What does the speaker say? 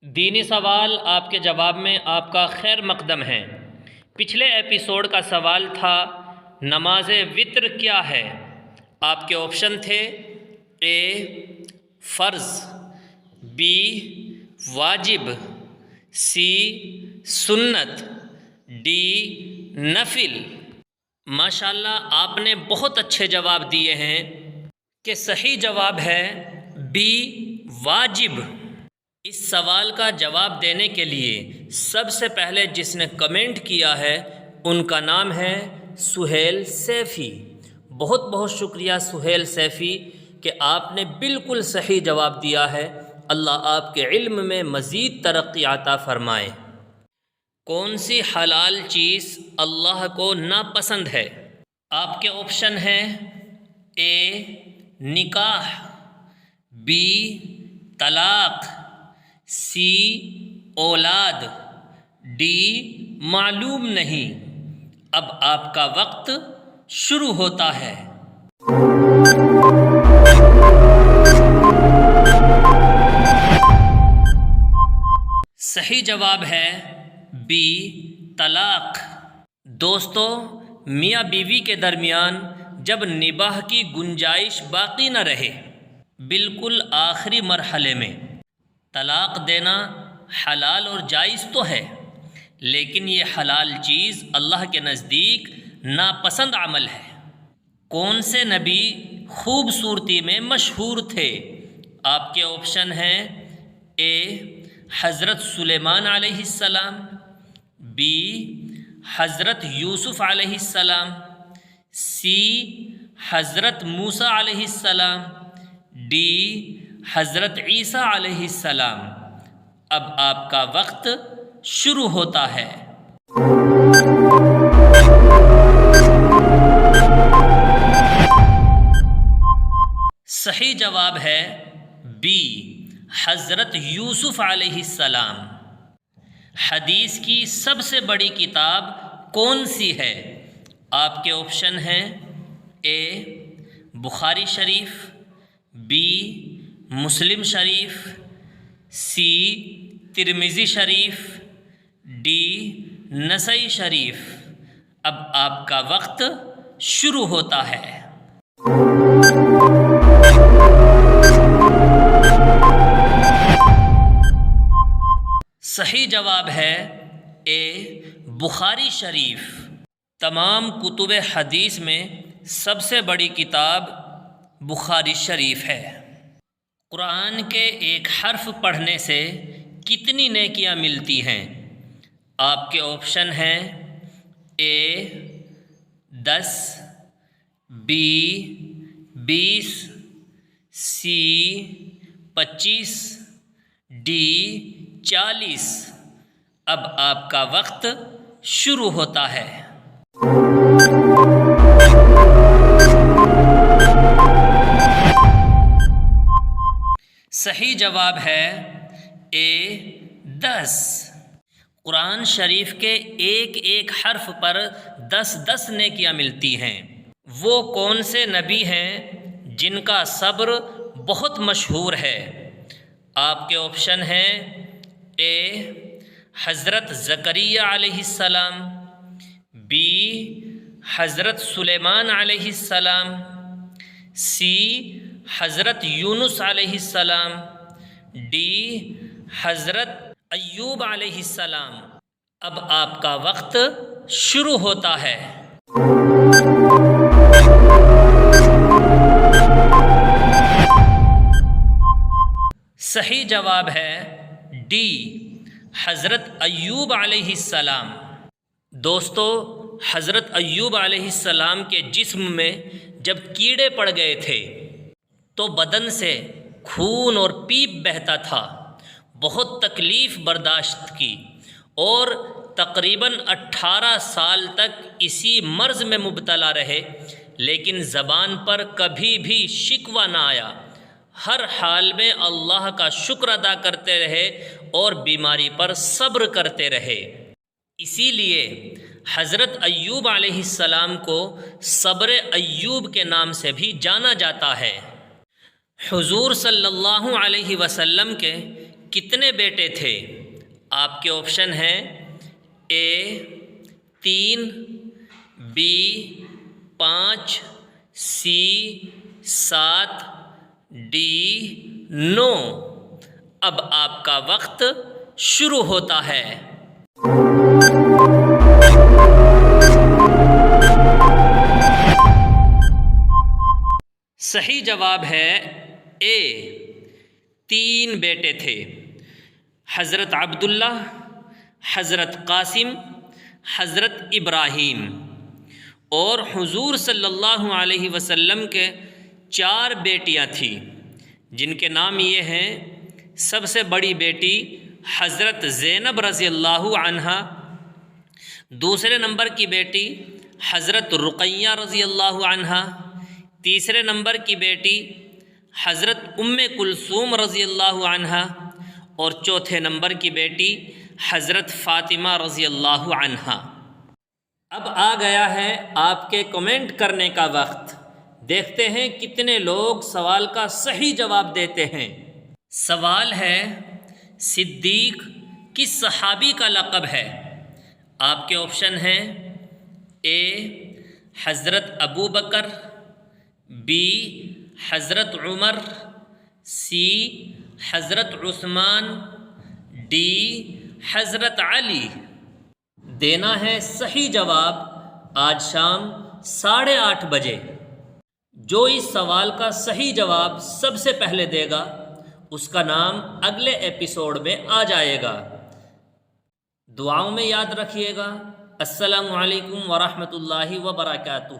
دینی سوال آپ کے جواب میں آپ کا خیر مقدم ہے۔ پچھلے ایپیسوڈ کا سوال تھا نماز وتر کیا ہے؟ آپ کے آپشن تھے اے فرض، بی واجب، سی سنت، ڈی نفل۔ ماشاءاللہ آپ نے بہت اچھے جواب دیے ہیں کہ صحیح جواب ہے بی واجب۔ اس سوال کا جواب دینے کے لیے سب سے پہلے جس نے کمنٹ کیا ہے ان کا نام ہے سہیل سیفی۔ بہت بہت شکریہ سہیل سیفی کہ آپ نے بالکل صحیح جواب دیا ہے۔ اللہ آپ کے علم میں مزید ترقی عطا فرمائے۔ کون سی حلال چیز اللہ کو ناپسند ہے؟ آپ کے آپشن ہیں اے نکاح، بی طلاق، سی اولاد، ڈی معلوم نہیں۔ اب آپ کا وقت شروع ہوتا ہے۔ صحیح جواب ہے بی طلاق۔ دوستو، میاں بیوی کے درمیان جب نباہ کی گنجائش باقی نہ رہے، بالکل آخری مرحلے میں طلاق دینا حلال اور جائز تو ہے، لیکن یہ حلال چیز اللہ کے نزدیک ناپسند عمل ہے۔ کون سے نبی خوبصورتی میں مشہور تھے؟ آپ کے آپشن ہیں اے حضرت سلیمان علیہ السلام، بی حضرت یوسف علیہ السلام، سی حضرت موسیٰ علیہ السلام، ڈی حضرت عیسیٰ علیہ السلام۔ اب آپ کا وقت شروع ہوتا ہے۔ صحیح جواب ہے بی حضرت یوسف علیہ السلام۔ حدیث کی سب سے بڑی کتاب کون سی ہے؟ آپ کے آپشن ہیں اے بخاری شریف، be Muslim Sharif, C Tirmidhi Sharif, D نسائی شریف۔ اب آپ کا وقت شروع ہوتا ہے۔ صحیح جواب ہے اے بخاری شریف۔ تمام کتب حدیث میں سب سے بڑی کتاب بخاری شریف ہے۔ قرآن کے ایک حرف پڑھنے سے کتنی نیکیاں ملتی ہیں؟ آپ کے آپشن ہیں اے 10، بی 20، سی 25، ڈی 40۔ اب آپ کا وقت شروع ہوتا ہے۔ صحیح جواب ہے اے 10۔ قرآن شریف کے ایک ایک حرف پر 10 نیکیاں ملتی ہیں۔ وہ کون سے نبی ہیں جن کا صبر بہت مشہور ہے؟ آپ کے آپشن ہیں اے حضرت زکریا علیہ السلام، بی حضرت سلیمان علیہ السلام، سی حضرت یونس علیہ السلام، ڈی حضرت ایوب علیہ السلام۔ اب آپ کا وقت شروع ہوتا ہے۔ صحیح جواب ہے ڈی حضرت ایوب علیہ السلام۔ دوستو، حضرت ایوب علیہ السلام کے جسم میں جب کیڑے پڑ گئے تھے تو بدن سے خون اور پیپ بہتا تھا۔ بہت تکلیف برداشت کی اور تقریباً 18 سال تک اسی مرض میں مبتلا رہے، لیکن زبان پر کبھی بھی شکوہ نہ آیا۔ ہر حال میں اللہ کا شکر ادا کرتے رہے اور بیماری پر صبر کرتے رہے۔ اسی لیے حضرت ایوب علیہ السلام کو صبر ایوب کے نام سے بھی جانا جاتا ہے۔ حضور صلی اللہ علیہ وسلم کے کتنے بیٹے تھے؟ آپ کے آپشن ہیں اے 3، بی 5، سی 7، ڈی 9۔ اب آپ کا وقت شروع ہوتا ہے۔ صحیح جواب ہے اے، 3 بیٹے تھے، حضرت عبداللہ، حضرت قاسم، حضرت ابراہیم، اور حضور صلی اللہ علیہ وسلم کے 4 بیٹیاں تھیں جن کے نام یہ ہیں۔ سب سے بڑی بیٹی حضرت زینب رضی اللہ عنہا، دوسرے نمبر کی بیٹی حضرت رقیہ رضی اللہ عنہا، تیسرے نمبر کی بیٹی حضرت کلثوم رضی اللہ عنہا، اور چوتھے نمبر کی بیٹی حضرت فاطمہ رضی اللہ عنہا۔ اب آ گیا ہے آپ کے کمنٹ کرنے کا وقت۔ دیکھتے ہیں کتنے لوگ سوال کا صحیح جواب دیتے ہیں۔ سوال ہے، صدیق کس صحابی کا لقب ہے؟ آپ کے آپشن ہیں اے حضرت ابو بکر، بی حضرت عمر، سی حضرت عثمان، ڈی حضرت علی۔ دینا ہے صحیح جواب آج شام 8:30 بجے۔ جو اس سوال کا صحیح جواب سب سے پہلے دے گا اس کا نام اگلے ایپیسوڈ میں آ جائے گا۔ دعاؤں میں یاد رکھیے گا۔ السلام علیکم ورحمۃ اللہ وبرکاتہ۔